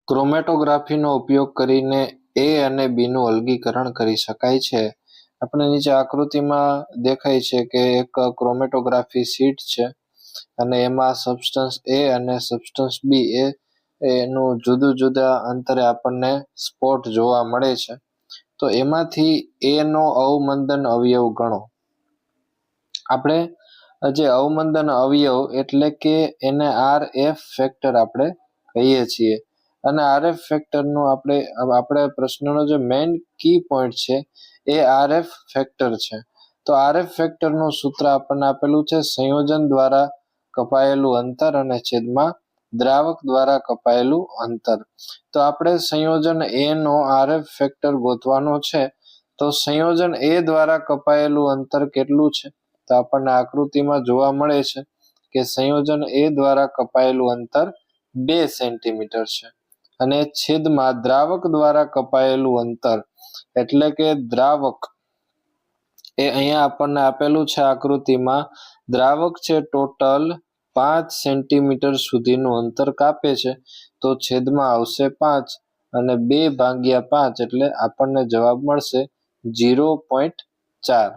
ક્રોમેટોગ્રાફીનો ઉપયોગ કરીને એ અને બી નું અલગીકરણ કરી શકાય છે. આપણે નીચે આકૃતિમાં દેખાય છે કે એક ક્રોમેટોગ્રાફી શીટ છે અને એમાં સબસ્ટન્સ એ અને સબસ્ટન્સ બી એનું જુદા જુદા અંતરે આપણને સ્પોટ જોવા મળે છે. તો એમાંથી એ નો અવમંદન અવયવ ગણો. આપણે જે અવમંદન અવયવ એટલે કે એને RF ફેક્ટર આપણે કહીએ છીએ. અને RF ફેક્ટરનો આપણે પ્રશ્નનો જે મેઇન કી પોઈન્ટ છે એ RF ફેક્ટર છે. તો RF ફેક્ટરનું સૂત્ર આપણને આપેલું છે સંયોજન દ્વારા કપાયેલું અંતર અને છેદમાં દ્રાવક દ્વારા કપાયેલું અંતર. તો આપણે સંયોજન એ નો RF ફેક્ટર ગોતવાનો છે. તો સંયોજન એ દ્વારા કપાયેલું અંતર કેટલું છે? તો આપણને આકૃતિમાં જોવા મળે છે કે સંયોજન એ દ્વારા કપાયેલું અંતર 2 સેન્ટીમીટર છે અને છેદમાં દ્રાવક દ્વારા કપાયેલું અંતર એટલે કે દ્રાવક એ અહીંયા આપણને આપેલું છે આકૃતિમાં. દ્રાવક છે ટોટલ 5 સેન્ટીમીટર સુધીનું અંતર કાપે છે. તો છેદમાં આવશે 5 અને 2/5 એટલે આપણને જવાબ મળશે 0.4.